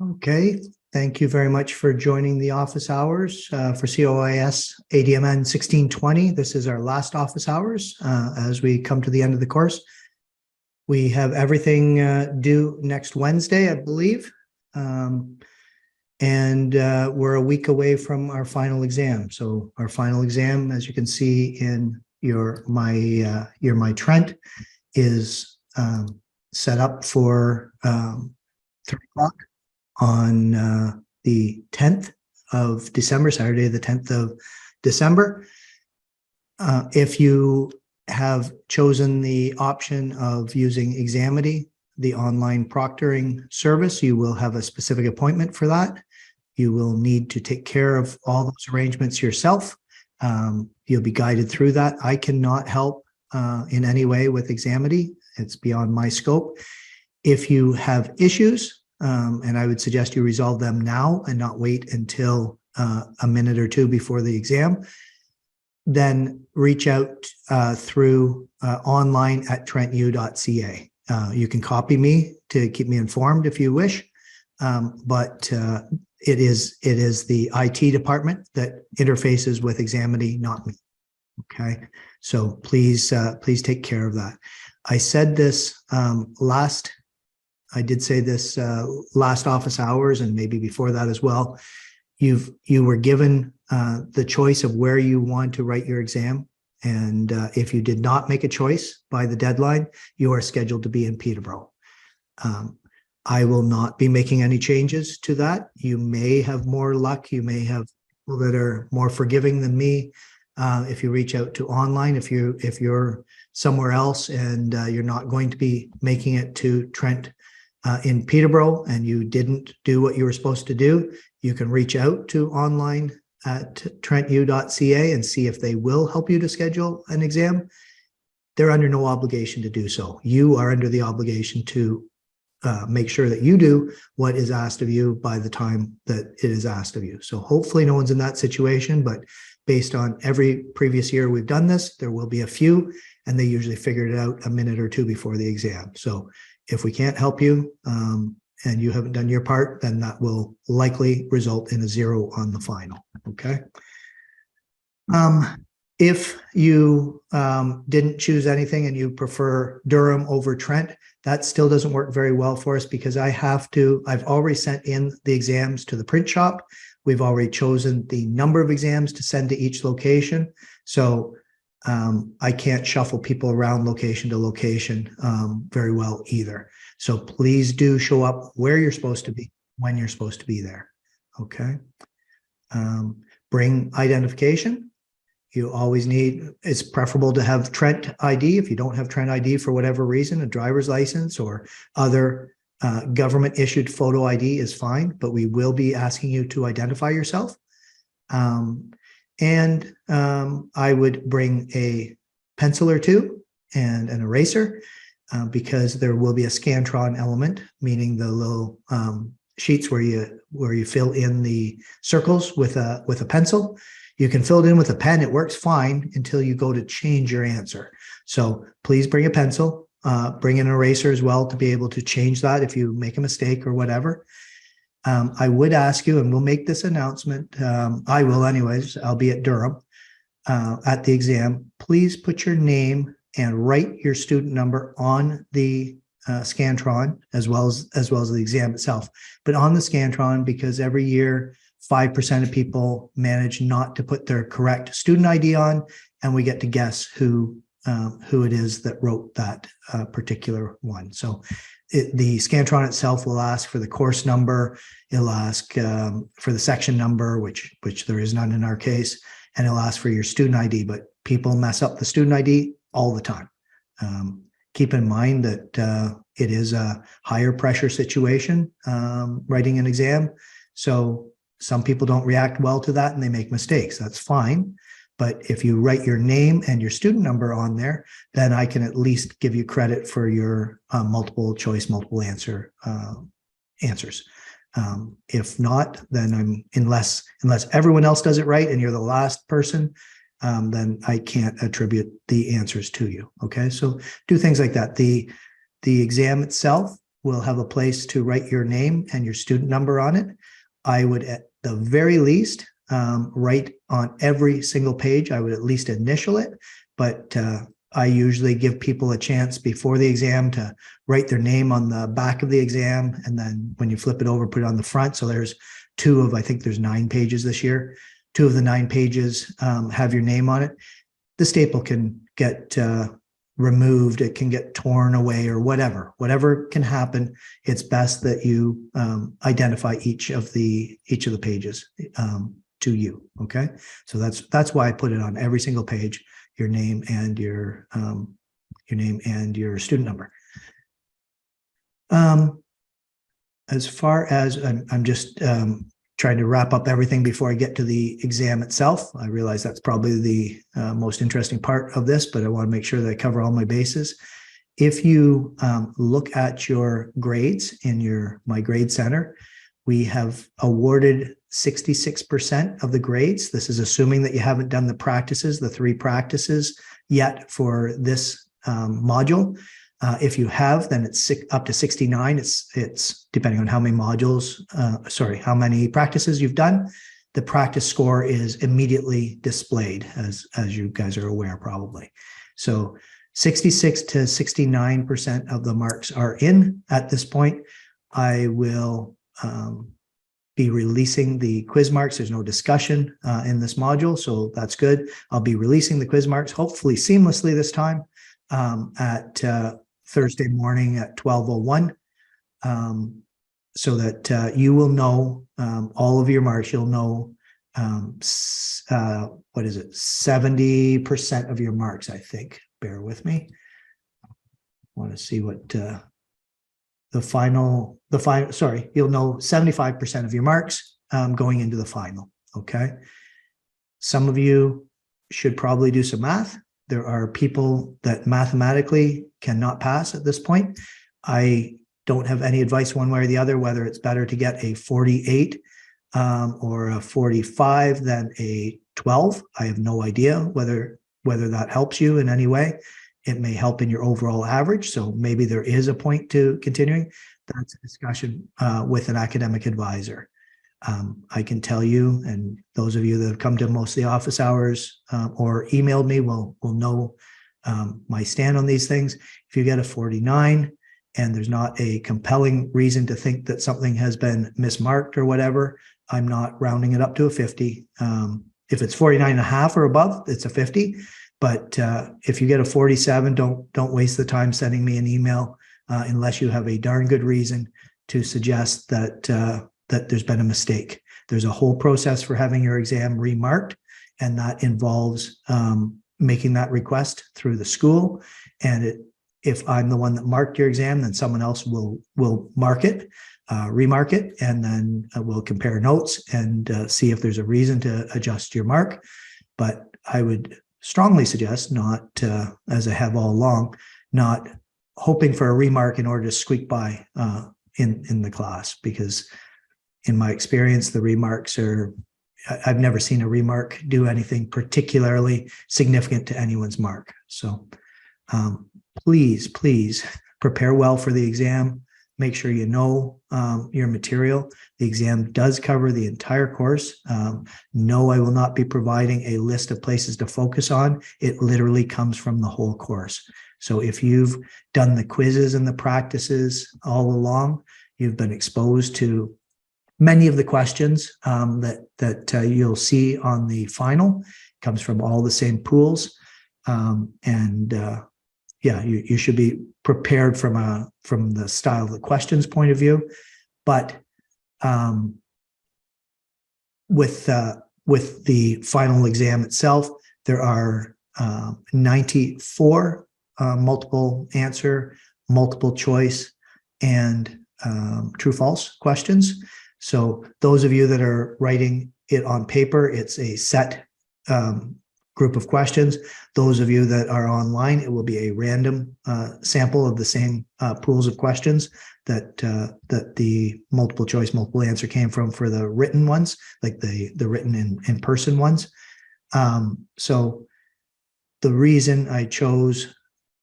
Okay, thank you very much for joining the office hours for COIS ADMN 1620. This is our last office hours as we come to the end of the course. We have everything due next Wednesday, I believe. And we're a week away from our final exam. So our final exam, as you can see in your My Trent, is set up for 3 o'clock on the 10th of December, Saturday, the 10th of December. If you have chosen the option of using Examity, the online proctoring service, you will have a specific appointment for that. You will need to take care of all those arrangements yourself. You'll be guided through that. I cannot help in any way with Examity. It's beyond my scope. If you have issues, and I would suggest you resolve them now and not wait until a minute or two before the exam, then reach out through online at trentu.ca. You can copy me to keep me informed if you wish, but it is the IT department that interfaces with Examity, not me. Okay, so please take care of that. I said this I did say this last office hours, and maybe before that as well. You were given the choice of where you want to write your exam. And if you did not make a choice by the deadline, you are scheduled to be in Peterborough. I will not be making any changes to that. You may have more luck. You may have people that are more forgiving than me. If you reach out to online, if you're somewhere else and you're not going to be making it to Trent in Peterborough and you didn't do what you were supposed to do, you can reach out to online at trentu.ca and see if they will help you to schedule an exam. They're under no obligation to do so. You are under the obligation to make sure that you do what is asked of you by the time that it is asked of you. So hopefully no one's in that situation, but based on every previous year we've done this, there will be a few, and they usually figure it out a minute or two before the exam. So if we can't help you and you haven't done your part, then that will likely result in a 0 on the final, okay? If you didn't choose anything and you prefer Durham over Trent, that still doesn't work very well for us because I've already sent in the exams to the print shop. We've already chosen the number of exams to send to each location. So I can't shuffle people around location to location very well either. So please do show up where you're supposed to be, when you're supposed to be there, okay? Bring identification. You always it's preferable to have Trent ID. If you don't have Trent ID for whatever reason, a driver's license or other government issued photo ID is fine, but we will be asking you to identify yourself. And I would bring a pencil or two and an eraser because there will be a Scantron element, meaning the little sheets where you fill in the circles with a pencil. You can fill it in with a pen. It works fine until you go to change your answer. So please bring a pencil, bring an eraser as well to be able to change that if you make a mistake or whatever. I would ask you, and we'll make this announcement, I will anyways, I'll be at Durham at the exam. Please put your name and write your student number on the Scantron as well as the exam itself. But on the Scantron, because every year 5% of people manage not to put their correct student ID on, and we get to guess who it is that wrote that particular one. So the Scantron itself will ask for the course number. It'll ask for the section number, which there is none in our case, and it'll ask for your student ID. But people mess up the student ID all the time. Keep in mind that it is a higher pressure situation, writing an exam. So some people don't react well to that and they make mistakes. That's fine. But if you write your name and your student number on there, then I can at least give you credit for your multiple choice, multiple answer answers. If not, then unless everyone else does it right and you're the last person, then I can't attribute the answers to you. Okay, so do things like that. The exam itself will have a place to write your name and your student number on it. I would, at the very least, write on every single page. I would at least initial it, but I usually give people a chance before the exam to write their name on the back of the exam. And then when you flip it over, put it on the front. So there's I think there's 9 pages this year. 2 of the 9 pages have your name on it. The staple can get removed, it can get torn away or whatever can happen. It's best that you identify each of the pages to you. Okay, so that's why I put it on every single page, your name and your student number. As far as I'm just trying to wrap up everything before I get to the exam itself. I realize that's probably the most interesting part of this, but I want to make sure that I cover all my bases. If you look at your grades in my grade center, we have awarded 66% of the grades. This is assuming that you haven't done the practices, the 3 practices yet for this module. If you have, then it's up to 69. It's depending on how many modules, how many practices you've done. The practice score is immediately displayed, as you guys are aware probably. So 66 to 69% of the marks are in at this point. I will be releasing the quiz marks. There's no discussion in this module, so that's good. I'll be releasing the quiz marks, hopefully seamlessly this time, at Thursday morning at 12:01, so that you will know all of your marks. You'll know what is it, 70% of your marks, I think. Bear with me. I want to see what you'll know 75% of your marks going into the final. Okay. Some of you should probably do some math. There are people that mathematically cannot pass at this point. I don't have any advice one way or the other, whether it's better to get a 48 or a 45 than a 12. I have no idea whether that helps you in any way. It may help in your overall average. So maybe there is a point to continuing. That's a discussion with an academic advisor. I can tell you, and those of you that have come to most of the office hours or emailed me will know my stand on these things. If you get a 49 and there's not a compelling reason to think that something has been mismarked or whatever, I'm not rounding it up to a 50. If it's 49 and a half or above, it's a 50. But if you get a 47, don't waste the time sending me an email unless you have a darn good reason to suggest that there's been a mistake. There's a whole process for having your exam remarked, and that involves making that request through the school. And if I'm the one that marked your exam, then someone else will mark it, remark it, and then we'll compare notes and see if there's a reason to adjust your mark. But I would strongly suggest not, as I have all along, not hoping for a remark in order to squeak by in the class, because in my experience, the remarks I've never seen a remark do anything particularly significant to anyone's mark. So please prepare well for the exam. Make sure you know your material. The exam does cover the entire course. No, I will not be providing a list of places to focus on. It literally comes from the whole course. So if you've done the quizzes and the practices all along, you've been exposed to many of the questions that you'll see on the final. It comes from all the same pools. You should be prepared from the style of the questions point of view. But with the final exam itself, there are 94 multiple answer, multiple choice, and true-false questions. So those of you that are writing it on paper, it's a set group of questions. Those of you that are online, it will be a random sample of the same pools of questions that the multiple choice, multiple answer came from for the written ones, like the written in person ones. So the reason I chose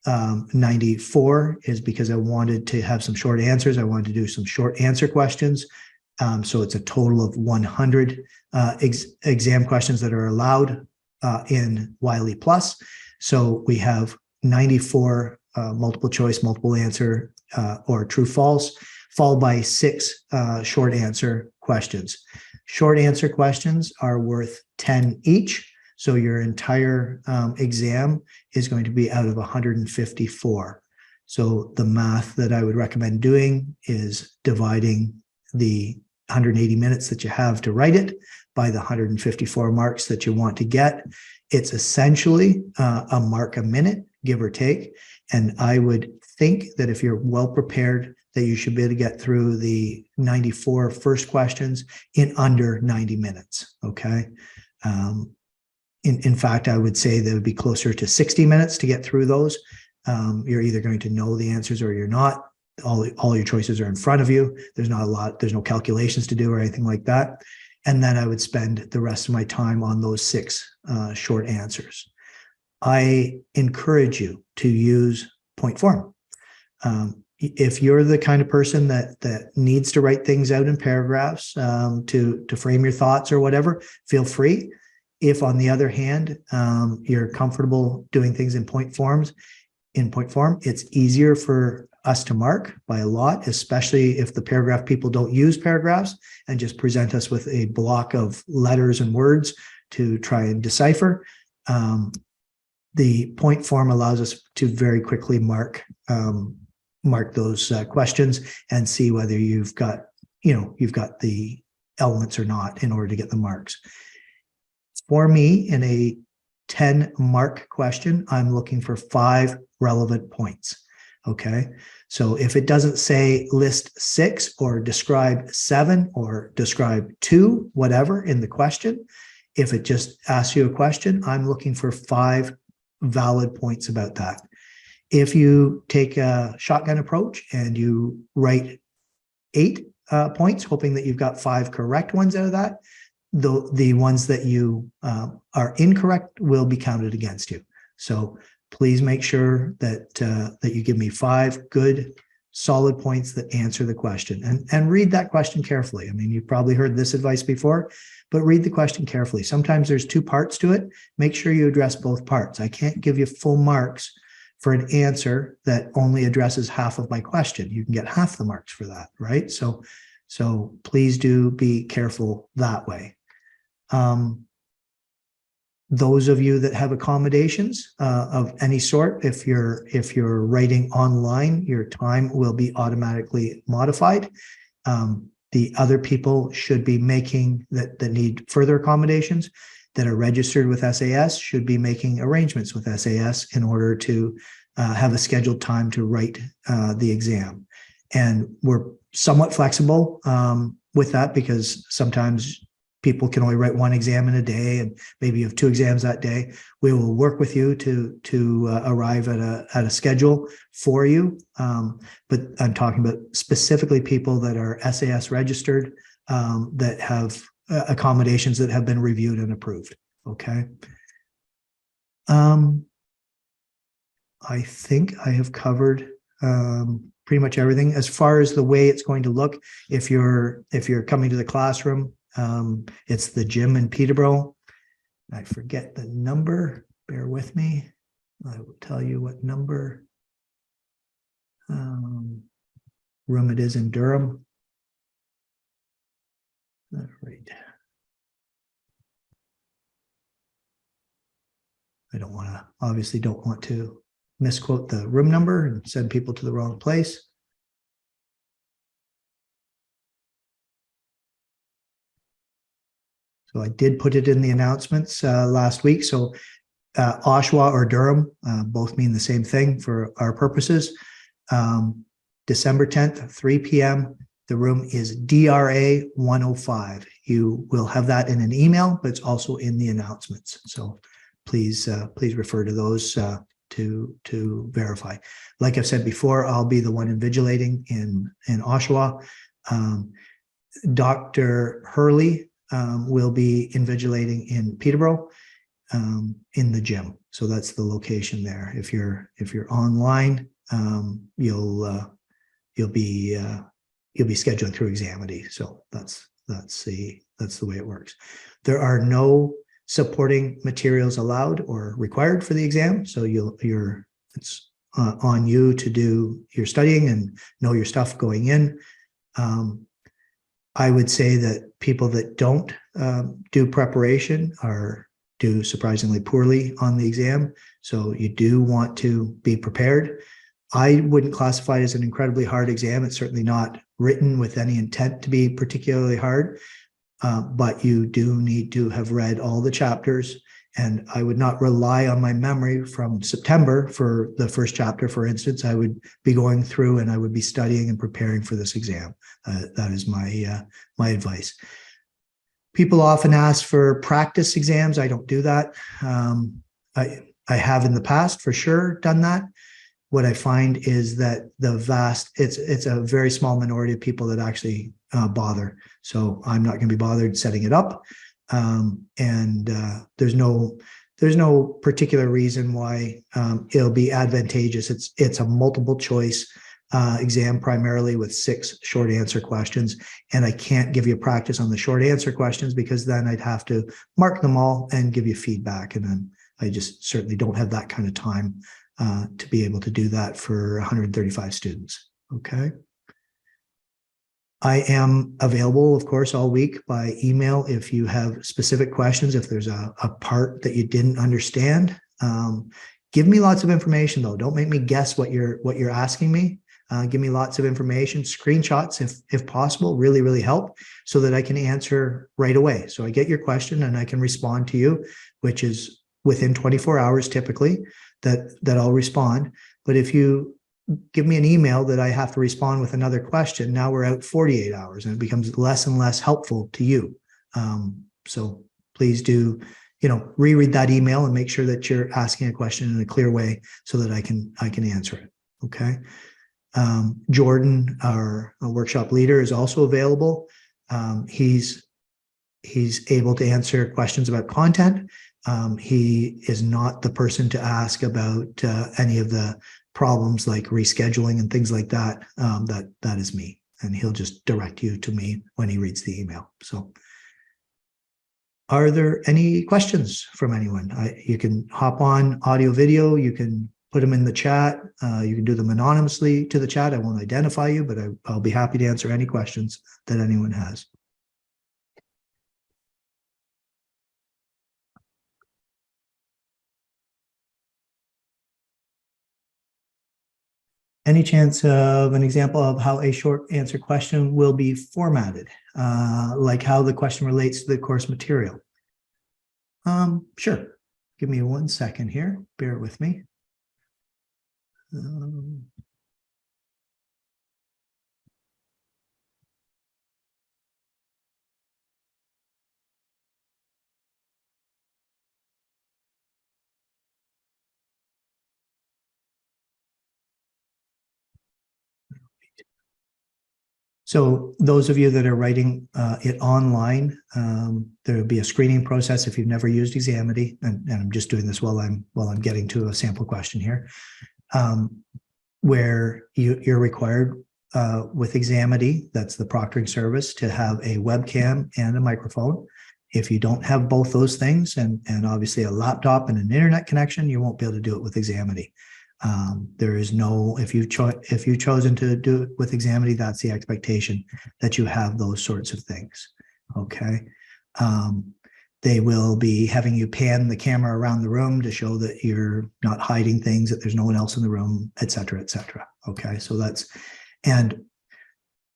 94 is because I wanted to have some short answers. I wanted to do some short answer questions. So it's a total of 100 exam questions that are allowed in Wiley Plus. So we have 94 multiple choice, multiple answer, or true false, followed by 6 short answer questions. Short answer questions are worth 10 each. So your entire exam is going to be out of 154. So the math that I would recommend doing is dividing the 180 minutes that you have to write it by the 154 marks that you want to get. It's essentially a mark a minute, give or take. And I would think that if you're well prepared, that you should be able to get through the 94 first questions in under 90 minutes, okay? In fact, I would say that it would be closer to 60 minutes to get through those. You're either going to know the answers or you're not. All your choices are in front of you. There's no calculations to do or anything like that. And then I would spend the rest of my time on those 6 short answers. I encourage you to use point form. If you're the kind of person that needs to write things out in paragraphs to frame your thoughts or whatever, feel free. If, on the other hand, you're comfortable doing things in point form, it's easier for us to mark by a lot, especially if the paragraph people don't use paragraphs and just present us with a block of letters and words to try and decipher. The point form allows us to very quickly mark those questions and see whether you've got the elements or not in order to get the marks. For me, in a 10-mark question, I'm looking for 5 relevant points. Okay, so if it doesn't say list 6 or describe 7 or describe 2, whatever in the question, if it just asks you a question, I'm looking for 5 valid points about that. If you take a shotgun approach and you write 8 points, hoping that you've got 5 correct ones out of that, the ones that you are incorrect will be counted against you. So please make sure that you give me 5 good, solid points that answer the question, and read that question carefully. I mean, you've probably heard this advice before, but read the question carefully. Sometimes there's 2 parts to it. Make sure you address both parts. I can't give you full marks for an answer that only addresses half of my question. You can get half the marks for that, right? So please do be careful that way. Those of you that have accommodations of any sort, if you're writing online, your time will be automatically modified. The other people should be making that need further accommodations that are registered with SAS should be making arrangements with SAS in order to have a scheduled time to write the exam. And we're somewhat flexible with that because sometimes people can only write 1 exam in a day, and maybe you have 2 exams that day. We will work with you to arrive at a schedule for you. But I'm talking about specifically people that are SAS registered, that have accommodations that have been reviewed and approved. Okay. I think I have covered pretty much everything. As far as the way it's going to look, if you're coming to the classroom, it's the gym in Peterborough. I forget the number. Bear with me. I will tell you what number room it is in Durham. All right. Obviously don't want to misquote the room number and send people to the wrong place. So I did put it in the announcements last week. So Oshawa or Durham both mean the same thing for our purposes. December 10th, 3 p.m. The room is DRA 105. You will have that in an email, but it's also in the announcements. So please refer to those to verify. Like I've said before, I'll be the one invigilating in Oshawa. Dr. Hurley will be invigilating in Peterborough in the gym. So that's the location there. If you're online, you'll be scheduling through Examity. So that's the way it works. There are no supporting materials allowed or required for the exam. So it's on you to do your studying and know your stuff going in. I would say that people that don't do preparation do surprisingly poorly on the exam. So you do want to be prepared. I wouldn't classify it as an incredibly hard exam. It's certainly not written with any intent to be particularly hard, but you do need to have read all the chapters. And I would not rely on my memory from September for the first chapter, for instance. I would be going through and I would be studying and preparing for this exam. That is my advice. People often ask for practice exams. I don't do that. I have in the past for sure done that. What I find is that it's a very small minority of people that actually bother. So I'm not going to be bothered setting it up. There's no particular reason why it'll be advantageous. It's a multiple choice exam primarily with 6 short answer questions. And I can't give you practice on the short answer questions because then I'd have to mark them all and give you feedback. And then I just certainly don't have that kind of time to be able to do that for 135 students. Okay. I am available, of course, all week by email if you have specific questions. If there's a part that you didn't understand, give me lots of information though. Don't make me guess what you're asking me. Give me lots of information, screenshots if possible, really help so that I can answer right away. So I get your question and I can respond to you, which is within 24 hours typically that I'll respond. But if you give me an email that I have to respond with another question, now we're out 48 hours and it becomes less and less helpful to you. So please do, reread that email and make sure that you're asking a question in a clear way so that I can answer it. Okay. Jordan, our workshop leader, is also available. He's able to answer questions about content. He is not the person to ask about any of the problems like rescheduling and things like that. That is me, and he'll just direct you to me when he reads the email. So are there any questions from anyone? You can hop on audio, video. You can put them in the chat. You can do them anonymously to the chat. I won't identify you, but I'll be happy to answer any questions that anyone has. Any chance of an example of how a short answer question will be formatted, like how the question relates to the course material? Sure. Give me 1 second here. Bear with me. So those of you that are writing it online, there will be a screening process if you've never used Examity, and I'm just doing this while I'm getting to a sample question here, where you're required with Examity, that's the proctoring service, to have a webcam and a microphone. If you don't have both those things and obviously a laptop and an internet connection, you won't be able to do it with Examity. There is no, if you've chosen to do it with Examity, that's the expectation that you have those sorts of things. Okay. They will be having you pan the camera around the room to show that you're not hiding things, that there's no one else in the room, et cetera, et cetera. Okay. So that's, and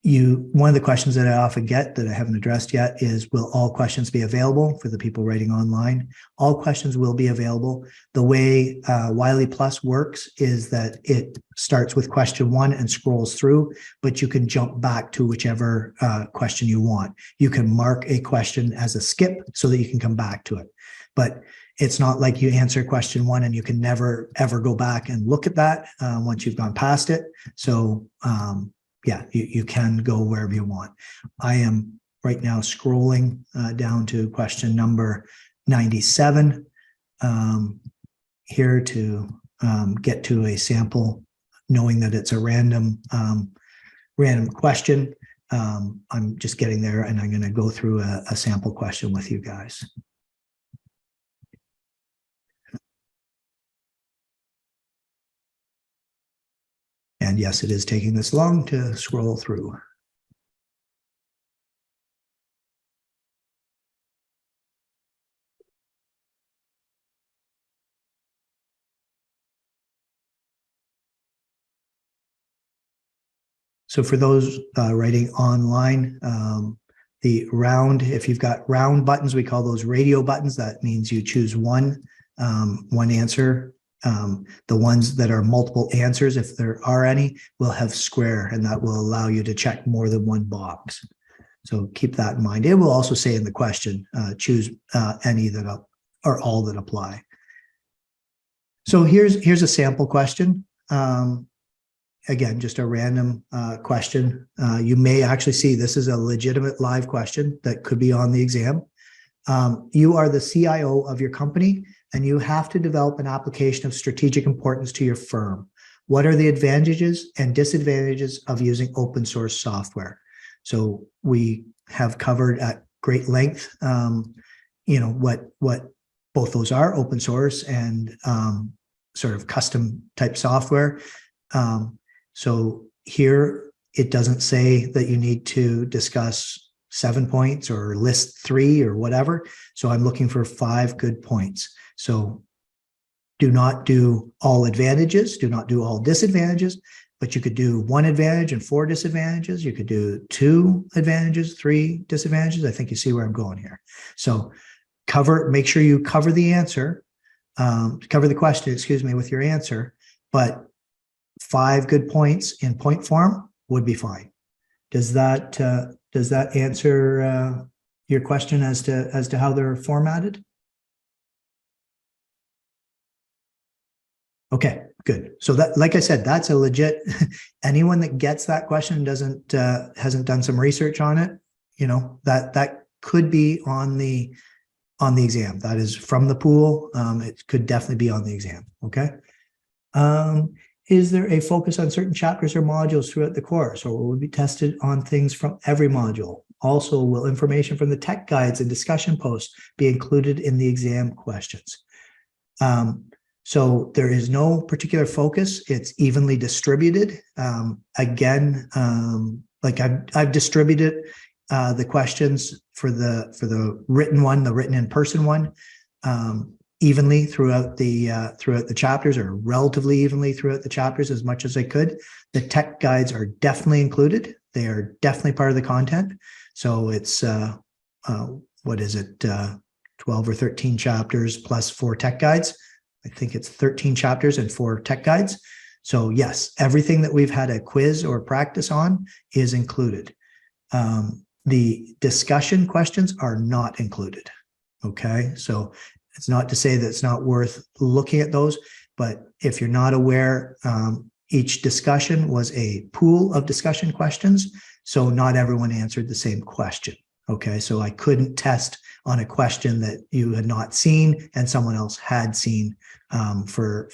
one of the questions that I often get that I haven't addressed yet is, will all questions be available for the people writing online? All questions will be available. The way Wiley Plus works is that it starts with question 1 and scrolls through, but you can jump back to whichever question you want. You can mark a question as a skip so that you can come back to it. But it's not like you answer question 1 and you can never, ever go back and look at that once you've gone past it. So, yeah, you can go wherever you want. I am right now scrolling down to question number 97. here to get to a sample, knowing that it's a random question. I'm just getting there, and I'm going to go through a sample question with you guys. And yes, it is taking this long to scroll through. So for those writing online, the round, if you've got round buttons, we call those radio buttons. That means you choose one answer. The ones that are multiple answers, if there are any, will have square, and that will allow you to check more than one box. So keep that in mind. It will also say in the question, choose any that or all that apply. So here's a sample question. Again, just a random question. You may actually see this is a legitimate live question that could be on the exam. You are the CIO of your company, and you have to develop an application of strategic importance to your firm. What are the advantages and disadvantages of using open source software? So we have covered at great length, what both those are, open source and sort of custom type software. So here, it doesn't say that you need to discuss 7 points or list 3 or whatever. So I'm looking for 5 good points. So do not do all advantages, do not do all disadvantages, but you could do 1 advantage and 4 disadvantages. You could do 2 advantages, 3 disadvantages. I think you see where I'm going here. So make sure you cover the answer, cover the question, excuse me, with your answer, but 5 good points in point form would be fine. Does that answer your question as to how they're formatted? Okay, good. So that, like I said, that's a legit. Anyone that gets that question hasn't done some research on it. That could be on the exam. That is from the pool. It could definitely be on the exam. Okay. Is there a focus on certain chapters or modules throughout the course, or will it be tested on things from every module? Also, will information from the tech guides and discussion posts be included in the exam questions? So there is no particular focus. It's evenly distributed. Again, like I've distributed the questions for the written one, the written in person one, evenly throughout the chapters, or relatively evenly throughout the chapters as much as I could. The tech guides are definitely included. They are definitely part of the content. So it's what is it, 12 or 13 chapters plus 4 tech guides. I think it's 13 chapters and 4 tech guides. So yes, everything that we've had a quiz or practice on is included. The discussion questions are not included. Okay, so it's not to say that it's not worth looking at those, but if you're not aware, each discussion was a pool of discussion questions, so not everyone answered the same question. Okay, so I couldn't test on a question that you had not seen and someone else had seen for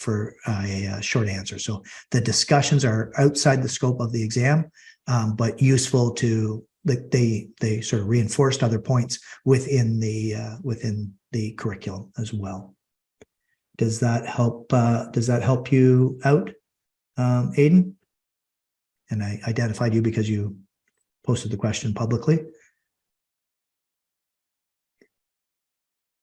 a short answer. So the discussions are outside the scope of the exam, but useful to, they sort of reinforced other points within the curriculum as well. Does that help you out, Aiden? And I identified you because you posted the question publicly.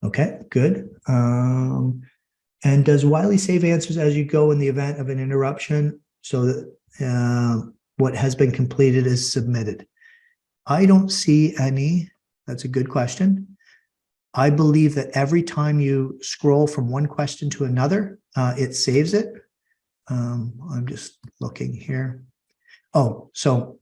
Okay, good. And does Wiley save answers as you go in the event of an interruption so that what has been completed is submitted? I don't see any. That's a good question. I believe that every time you scroll from one question to another, it saves it. I'm just looking here. Oh, so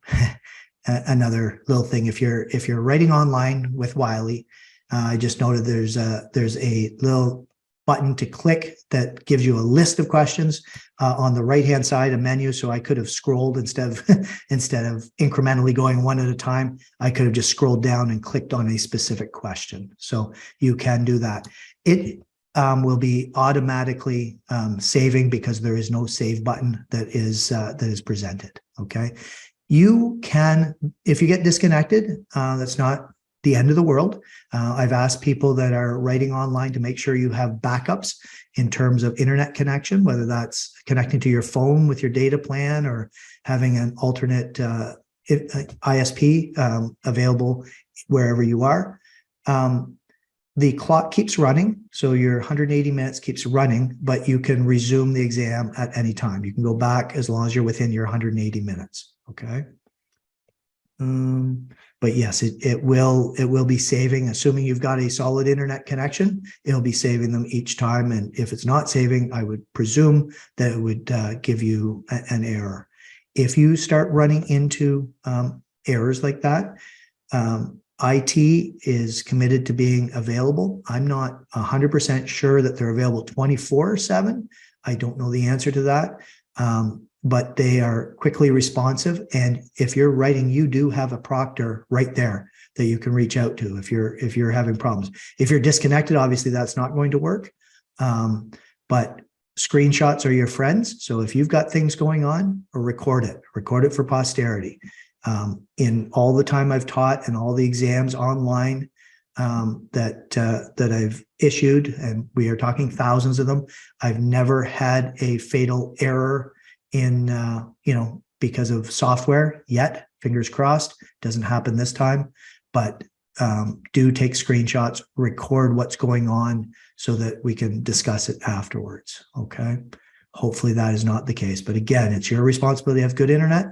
another little thing. If you're writing online with Wiley, I just noted there's a little button to click that gives you a list of questions on the right-hand side, a menu. So I could have scrolled instead of incrementally going one at a time. I could have just scrolled down and clicked on a specific question. So you can do that. will be automatically saving because there is no save button that is presented. Okay. You can, if you get disconnected, that's not the end of the world. I've asked people that are writing online to make sure you have backups in terms of internet connection, whether that's connecting to your phone with your data plan or having an alternate ISP available wherever you are. The clock keeps running, so your 180 minutes keeps running, but you can resume the exam at any time. You can go back as long as you're within your 180 minutes, okay? But yes, it will be saving, assuming you've got a solid internet connection, it'll be saving them each time. And if it's not saving, I would presume that it would give you an error. If you start running into errors like that, IT is committed to being available. I'm not 100% sure that they're available 24/7. I don't know the answer to that, but they are quickly responsive. And if you're writing, you do have a proctor right there that you can reach out to if you're having problems. If you're disconnected, obviously that's not going to work. But screenshots are your friends. So if you've got things going on, record it for posterity. In all the time I've taught and all the exams online that I've issued, and we are talking thousands of them, I've never had a fatal error in, because of software yet. Fingers crossed, doesn't happen this time, but do take screenshots, record what's going on so that we can discuss it afterwards, okay? Hopefully that is not the case. But again, it's your responsibility to have good internet.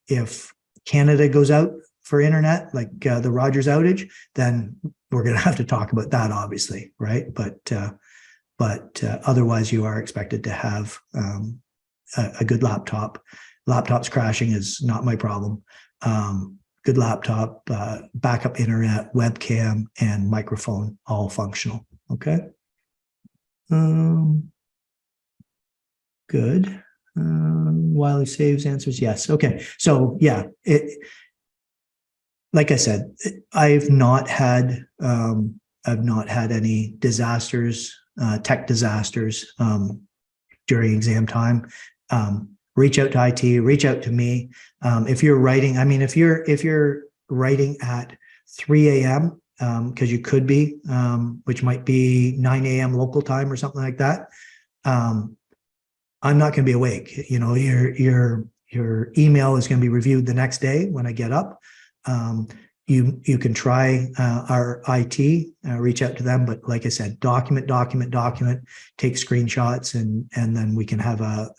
If Canada goes out for internet, like the Rogers outage, then we're going to have to talk about that, obviously, right? But otherwise, you are expected to have a good laptop. Laptops crashing is not my problem. Good laptop, backup internet, webcam, and microphone, all functional. Okay. Good. While he saves answers, yes. Okay. So yeah, like I said, I've not had any disasters, tech disasters during exam time. Reach out to IT, reach out to me. If you're writing, if you're writing at 3 a.m., because you could be, which might be 9 a.m. local time or something like that. I'm not going to be awake. Your email is going to be reviewed the next day when I get up. You can try our IT, reach out to them, but like I said, document, take screenshots, and then we can have a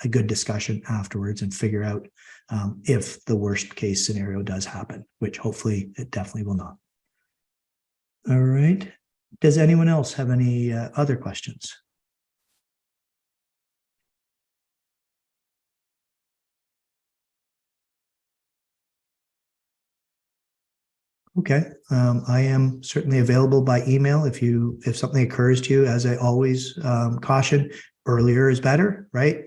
good discussion afterwards and figure out if the worst case scenario does happen, which hopefully it definitely will not. All right. Does anyone else have any other questions? Okay, I am certainly available by email if something occurs to you. As I always caution, earlier is better, right?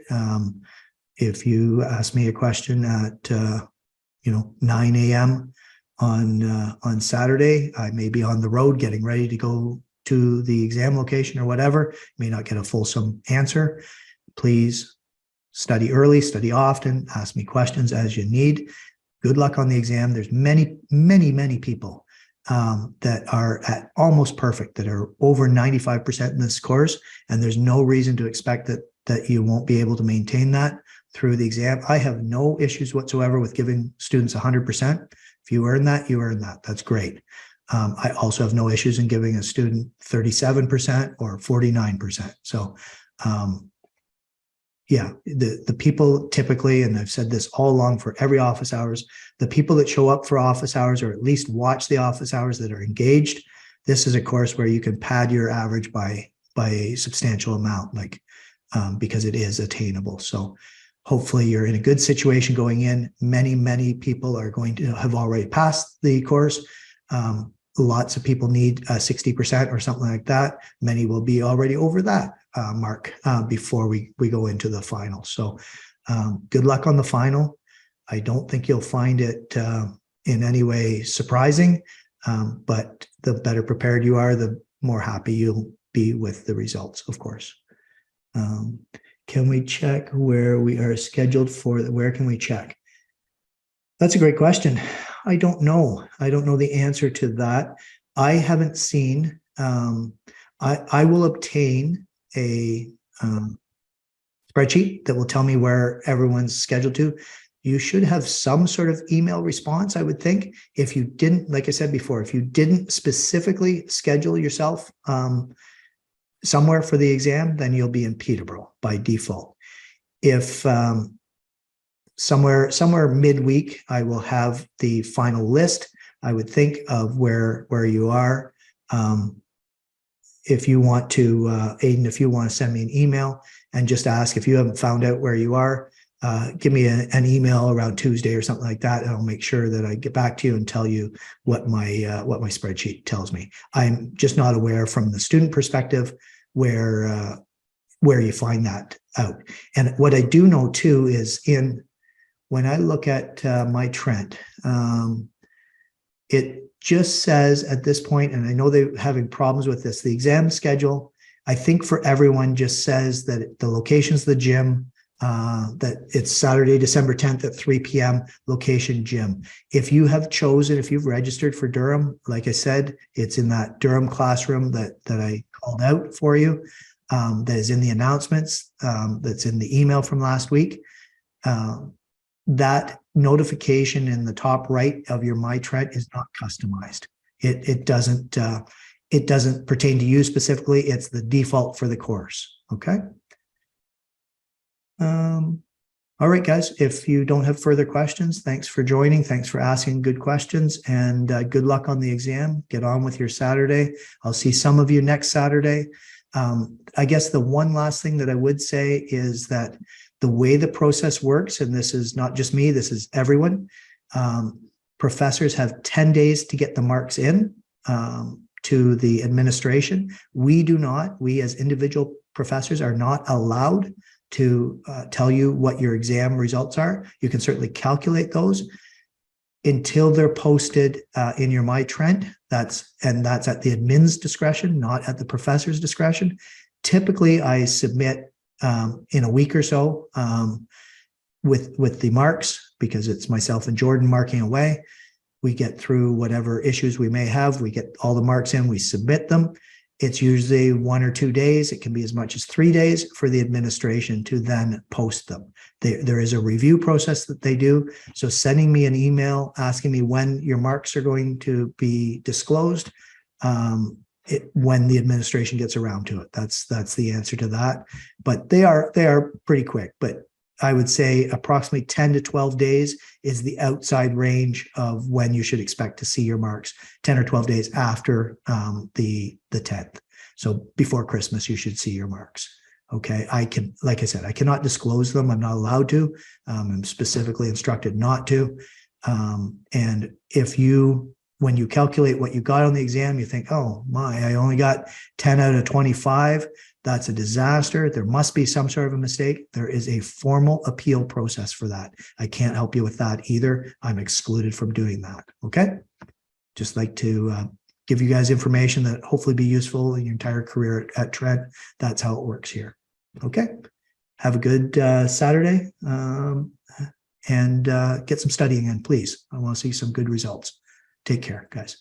If you ask me a question at 9 a.m. on Saturday, I may be on the road getting ready to go to the exam location or whatever. May not get a fulsome answer. Please study early, study often, ask me questions as you need. Good luck on the exam. There's many people that are at almost perfect, that are over 95% in this course, and there's no reason to expect that you won't be able to maintain that through the exam. I have no issues whatsoever with giving students 100%. If you earn that, you earn that. That's great. I also have no issues in giving a student 37% or 49%. So yeah, the people typically, and I've said this all along for every office hours, the people that show up for office hours or at least watch the office hours that are engaged, this is a course where you can pad your average by a substantial amount, because it is attainable. So hopefully you're in a good situation going in. Many people are going to have already passed the course. Lots of people need 60% or something like that. Many will be already over that mark before we go into the final. So good luck on the final. I don't think you'll find it in any way surprising, but the better prepared you are, the more happy you'll be with the results, of course. Can we check where we are scheduled for? Where can we check? That's a great question. I don't know. I don't know the answer to that. I haven't seen. I will obtain a spreadsheet that will tell me where everyone's scheduled to. You should have some sort of email response, I would think. If you didn't, like I said before, if you didn't specifically schedule yourself somewhere for the exam, then you'll be in Peterborough by default. If somewhere midweek, I will have the final list, I would think, of where you are. If you want to, Aiden, if you want to send me an email and just ask if you haven't found out where you are, give me an email around Tuesday or something like that, and I'll make sure that I get back to you and tell you what my spreadsheet tells me. I'm just not aware from the student perspective where you find that out. And what I do know too is when I look at my Trent, it just says at this point, and I know they're having problems with this, the exam schedule, I think for everyone just says that the location's the gym, that it's Saturday, December 10th at 3 p.m., location gym. If you have chosen, if you've registered for Durham, like I said, it's in that Durham classroom that I called out for you, that is in the announcements, that's in the email from last week. That notification in the top right of your My Trent is not customized. It doesn't pertain to you specifically. It's the default for the course. Okay. All right, guys, if you don't have further questions, thanks for joining. Thanks for asking good questions, and good luck on the exam. Get on with your Saturday. I'll see some of you next Saturday. I guess the one last thing that I would say is that the way the process works, and this is not just me, this is everyone, professors have 10 days to get the marks in to the administration. We do not, we as individual professors are not allowed to tell you what your exam results are. You can certainly calculate those until they're posted in your My Trent. That's at the admin's discretion, not at the professor's discretion. Typically, I submit in a week or so with the marks, because it's myself and Jordan marking away. We get through whatever issues we may have. We get all the marks in, we submit them. It's usually 1 or 2 days. It can be as much as 3 days for the administration to then post them. There is a review process that they do. So sending me an email asking me when your marks are going to be disclosed, when the administration gets around to it. That's the answer to that. But they are pretty quick. But I would say approximately 10 to 12 days is the outside range of when you should expect to see your marks, 10 or 12 days after the 10th. So before Christmas, you should see your marks. Okay, like I said, I cannot disclose them. I'm not allowed to. I'm specifically instructed not to. And when you calculate what you got on the exam, you think, oh my, I only got 10 out of 25. That's a disaster. There must be some sort of a mistake. There is a formal appeal process for that. I can't help you with that either. I'm excluded from doing that. Okay. Just like to give you guys information that hopefully be useful in your entire career at Trent. That's how it works here. Okay. Have a good Saturday and get some studying in, please. I want to see some good results. Take care, guys.